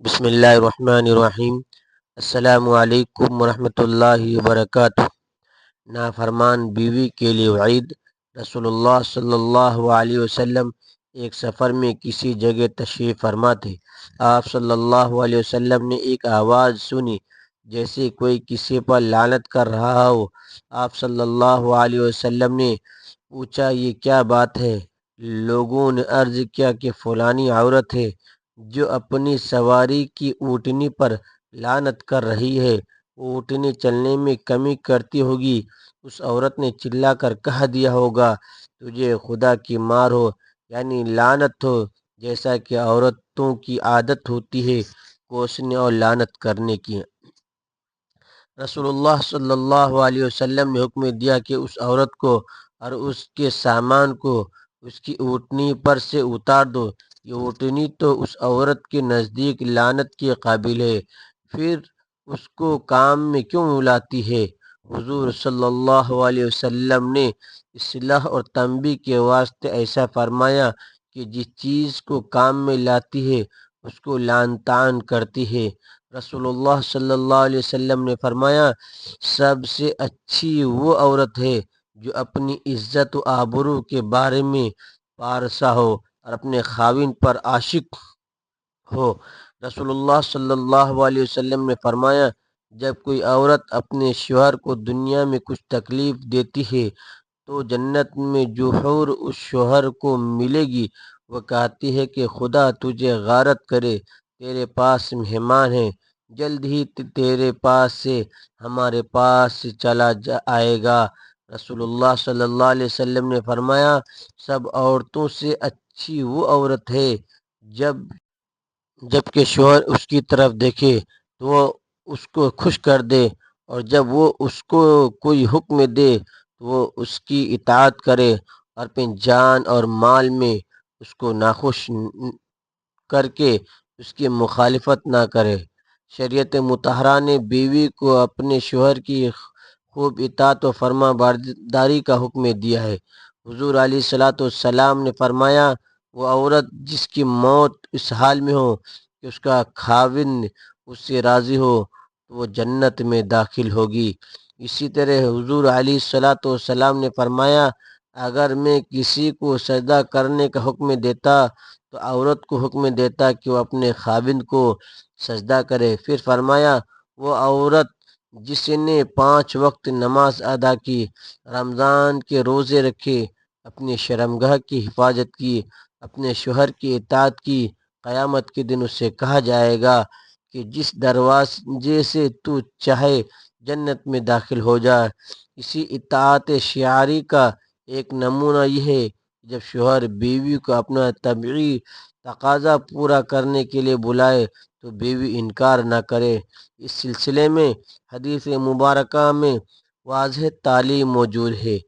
بسم اللہ الرحمن الرحیم۔ السلام علیکم ورحمۃ اللہ وبرکاتہ۔ نافرمان بیوی کے لیے وعید۔ رسول اللہ صلی اللہ علیہ وسلم ایک سفر میں کسی جگہ تشریف فرما تھے۔ آپ صلی اللہ علیہ وسلم نے ایک آواز سنی جیسے کوئی کسی پر لعنت کر رہا ہو۔ آپ صلی اللہ علیہ وسلم نے پوچھا، یہ کیا بات ہے؟ لوگوں نے عرض کیا کہ فلانی عورت ہے جو اپنی سواری کی اونٹنی پر لعنت کر رہی ہے، اونٹنی چلنے میں کمی کرتی ہوگی۔ اس عورت نے چلا کر کہہ دیا ہوگا، تجھے خدا کی مار ہو، یعنی لعنت ہو، جیسا کہ عورتوں کی عادت ہوتی ہے کوسنے اور لعنت کرنے کی۔ رسول اللہ صلی اللہ علیہ وسلم نے حکم دیا کہ اس عورت کو اور اس کے سامان کو اس کی اونٹنی پر سے اتار دو۔ یہ اونٹنی تو اس عورت کے نزدیک لعنت کے قابل ہے، پھر اس کو کام میں کیوں لاتی ہے؟ حضور صلی اللہ علیہ وسلم نے اصلاح اور تنبیہ کے واسطے ایسا فرمایا کہ جس چیز کو کام میں لاتی ہے اس کو لعن طعن کرتی ہے۔ رسول اللہ صلی اللہ علیہ وسلم نے فرمایا، سب سے اچھی وہ عورت ہے جو اپنی عزت و آبرو کے بارے میں پارسا ہو اور اپنے خاوند پر عاشق ہو۔ رسول اللہ صلی اللہ علیہ وسلم نے فرمایا، جب کوئی عورت اپنے شوہر کو دنیا میں کچھ تکلیف دیتی ہے تو جنت میں جو حور اس شوہر کو ملے گی وہ کہتی ہے کہ خدا تجھے غارت کرے، تیرے پاس مہمان ہیں، جلد ہی تیرے پاس سے ہمارے پاس چلا آئے گا۔ رسول اللہ صلی اللہ علیہ وسلم نے فرمایا، سب عورتوں سے اچھی وہ عورت ہے جب کہ شوہر اس کی طرف دیکھے تو وہ اس کو خوش کر دے، اور جب وہ اس کو کوئی حکم دے تو وہ اس کی اطاعت کرے، اور اپنی جان اور مال میں اس کو ناخوش کر کے اس کی مخالفت نہ کرے۔ شریعت مطہرہ نے بیوی کو اپنے شوہر کی خوب اطاعت و فرما برداری کا حکم دیا ہے۔ حضور علیہ الصلوۃ والسلام نے فرمایا، وہ عورت جس کی موت اس حال میں ہو کہ اس کا خاوند اس سے راضی ہو تو وہ جنت میں داخل ہوگی۔ اسی طرح حضور علیہ الصلوۃ والسلام نے فرمایا، اگر میں کسی کو سجدہ کرنے کا حکم دیتا تو عورت کو حکم دیتا کہ وہ اپنے خاوند کو سجدہ کرے۔ پھر فرمایا، وہ عورت جس نے 5 وقت نماز ادا کی، رمضان کے روزے رکھے، اپنی شرمگاہ کی حفاظت کی، اپنے شوہر کی اطاعت کی، قیامت کے دن اس سے کہا جائے گا کہ جس دروازے سے تو چاہے جنت میں داخل ہو جا۔ اسی اطاعت شعاری کا ایک نمونہ یہ ہے، جب شوہر بیوی کو اپنا طبعی تقاضا پورا کرنے کے لیے بلائے تو بیوی انکار نہ کرے۔ اس سلسلے میں حدیث مبارکہ میں واضح تعلیم موجود ہے۔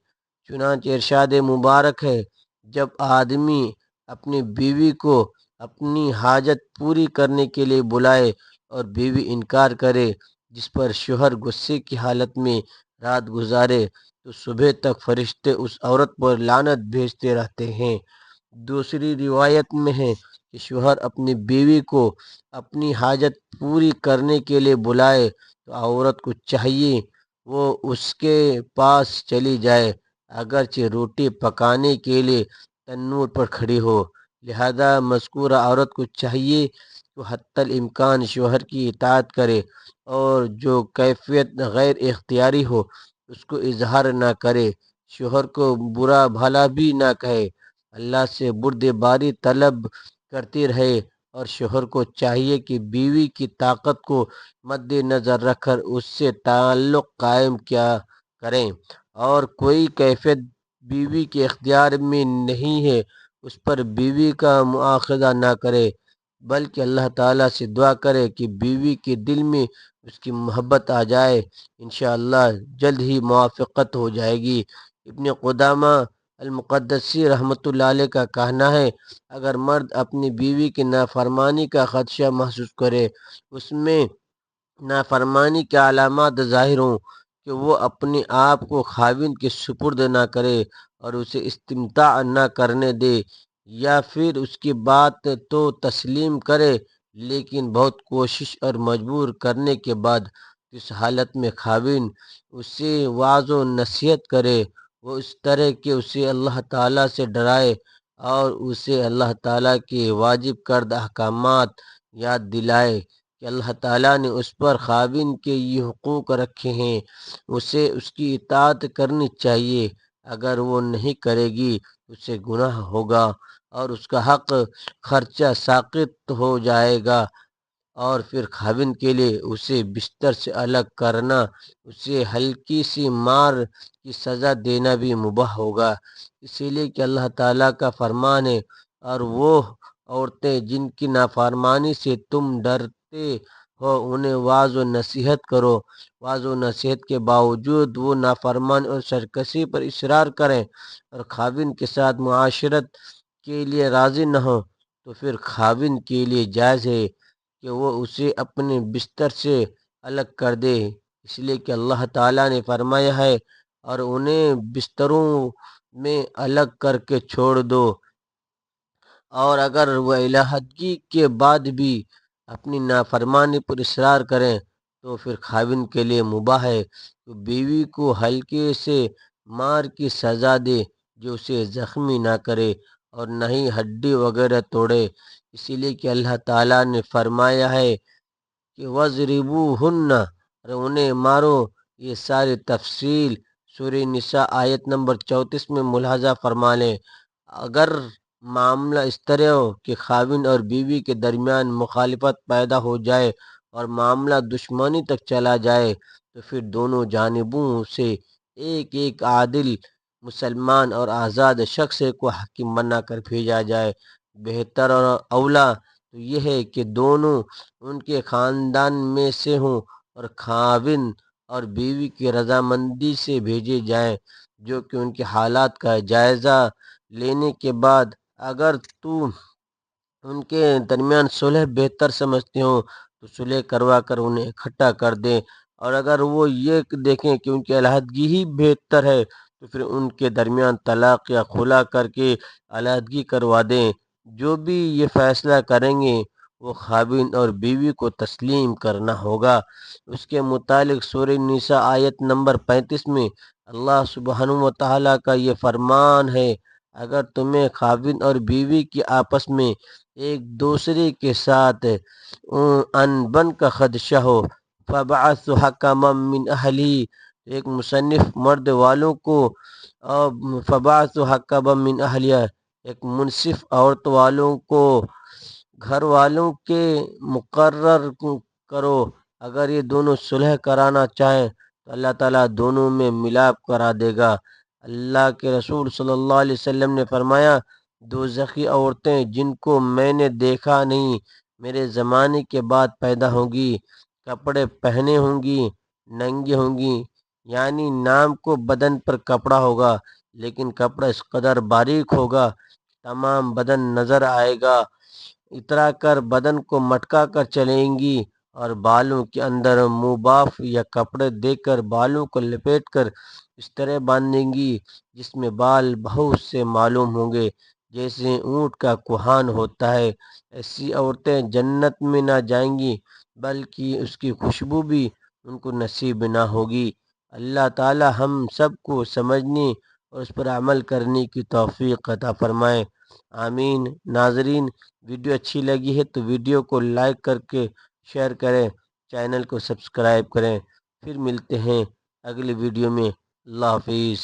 چنانچہ ارشاد مبارک ہے، جب آدمی اپنی بیوی کو اپنی حاجت پوری کرنے کے لیے بلائے اور بیوی انکار کرے، جس پر شوہر غصے کی حالت میں رات گزارے تو صبح تک فرشتے اس عورت پر لعنت بھیجتے رہتے ہیں۔ دوسری روایت میں ہے کہ شوہر اپنی بیوی کو اپنی حاجت پوری کرنے کے لیے بلائے تو عورت کو چاہیے وہ اس کے پاس چلی جائے، اگرچہ روٹی پکانے کے لیے تنور پر کھڑی ہو۔ لہذا مذکورہ عورت کو چاہیے کہ حتی الامکان شوہر کی اطاعت کرے، اور جو کیفیت غیر اختیاری ہو اس کو اظہار نہ کرے، شوہر کو برا بھلا بھی نہ کہے، اللہ سے بردباری طلب کرتی رہے، اور شوہر کو چاہیے کہ بیوی کی طاقت کو مد نظر رکھ کر اس سے تعلق قائم کیا کریں، اور کوئی کیفیت بیوی کے اختیار میں نہیں ہے اس پر بیوی کا مواخذہ نہ کرے، بلکہ اللہ تعالیٰ سے دعا کرے کہ بیوی کے دل میں اس کی محبت آ جائے، انشاءاللہ جلد ہی موافقت ہو جائے گی۔ ابن قدامہ المقدسی رحمۃ اللہ علیہ کا کہنا ہے، اگر مرد اپنی بیوی کی نافرمانی کا خدشہ محسوس کرے، اس میں نافرمانی کے علامات ظاہر ہوں کہ وہ اپنے آپ کو خاوند کے سپرد نہ کرے اور اسے استمتاع نہ کرنے دے، یا پھر اس کی بات تو تسلیم کرے لیکن بہت کوشش اور مجبور کرنے کے بعد اس حالت میں خاوند اسے وعظ و نصیحت کرے، وہ اس طرح کہ اسے اللہ تعالیٰ سے ڈرائے اور اسے اللہ تعالیٰ کے واجب کردہ احکامات یاد دلائے کہ اللہ تعالیٰ نے اس پر خاوند کے یہ حقوق رکھے ہیں، اسے اس کی اطاعت کرنی چاہیے۔ اگر وہ نہیں کرے گی تو اسے گناہ ہوگا اور اس کا حق خرچہ ساقط ہو جائے گا، اور پھر خاوند کے لیے اسے بستر سے الگ کرنا، اسے ہلکی سی مار کی سزا دینا بھی مباح ہوگا، اسی لیے کہ اللہ تعالیٰ کا فرمان ہے، اور وہ عورتیں جن کی نافرمانی سے تم ڈرتے ہو انہیں وعظ و نصیحت کرو۔ وعظ و نصیحت کے باوجود وہ نافرمانی اور سرکشی پر اصرار کریں اور خاوند کے ساتھ معاشرت کے لیے راضی نہ ہو، تو پھر خاوند کے لیے جائز ہے کہ وہ اسے اپنے بستر سے الگ کر دے، اس لیے کہ اللہ تعالیٰ نے فرمایا ہے اور انہیں بستروں میں الگ کر کے چھوڑ دو۔ اور اگر وہ علیحدگی کے بعد بھی اپنی نافرمانی پر اصرار کریں تو پھر خاوند کے لیے مباح ہے کہ بیوی کو ہلکے سے مار کی سزا دے جو اسے زخمی نہ کرے اور نہ ہی ہڈی وغیرہ توڑے، اسی لیے کہ اللہ تعالیٰ نے فرمایا ہے کہ وَضْرِبُوهُنَّ، اور انہیں مارو۔ یہ ساری تفصیل سورہ نساء آیت نمبر 34 میں ملاحظہ فرما لیں۔ اگر معاملہ اس طرح ہو کہ خاوند اور بیوی کے درمیان مخالفت پیدا ہو جائے اور معاملہ دشمنی تک چلا جائے تو پھر دونوں جانبوں سے ایک ایک عادل مسلمان اور آزاد شخص کو حاکم بنا کر بھیجا جائے۔ بہتر اور اولیٰ تو یہ ہے کہ دونوں ان کے خاندان میں سے ہوں اور خاوند اور بیوی کی رضامندی سے بھیجے جائیں، جو کہ ان کے حالات کا جائزہ لینے کے بعد اگر تو ان کے درمیان صلح بہتر سمجھتے ہوں تو صلح کروا کر انہیں اکٹھا کر دیں، اور اگر وہ یہ دیکھیں کہ ان کی علیحدگی ہی بہتر ہے تو پھر ان کے درمیان طلاق یا خلا کر کے علیحدگی کروا دیں۔ جو بھی یہ فیصلہ کریں گے وہ خاوند اور بیوی کو تسلیم کرنا ہوگا۔ اس کے متعلق سورہ نساء آیت نمبر 35 میں اللہ سبحانہ و تعالیٰ کا یہ فرمان ہے، اگر تمہیں خاوند اور بیوی کی آپس میں ایک دوسرے کے ساتھ ان بن کا خدشہ ہو فبعث حکما من اہلی، ایک مصنف مرد والوں کو فبعث حکما من اہلیہ، ایک منصف عورت والوں کو گھر والوں کے مقرر کرو۔ اگر یہ دونوں صلح کرانا چاہیں تو اللہ تعالیٰ دونوں میں ملاپ کرا دے گا۔ اللہ کے رسول صلی اللہ علیہ وسلم نے فرمایا، دوزخی عورتیں جن کو میں نے دیکھا نہیں میرے زمانے کے بعد پیدا ہوں گی، کپڑے پہنے ہوں گی، ننگی ہوں گی، یعنی نام کو بدن پر کپڑا ہوگا لیکن کپڑا اس قدر باریک ہوگا تمام بدن نظر آئے گا، اترا کر بدن کو مٹکا کر چلیں گی اور بالوں کے اندر منہ باف یا کپڑے دے کر بالوں کو لپیٹ کر اس طرح باندھیں گی جس میں بال بہت سے معلوم ہوں گے جیسے اونٹ کا کوہان ہوتا ہے۔ ایسی عورتیں جنت میں نہ جائیں گی بلکہ اس کی خوشبو بھی ان کو نصیب نہ ہوگی۔ اللہ تعالی ہم سب کو سمجھنے اور اس پر عمل کرنے کی توفیق عطا فرمائے، آمین۔ ناظرین، ویڈیو اچھی لگی ہے تو ویڈیو کو لائک کر کے شیئر کریں، چینل کو سبسکرائب کریں۔ پھر ملتے ہیں اگلی ویڈیو میں، اللہ حافظ۔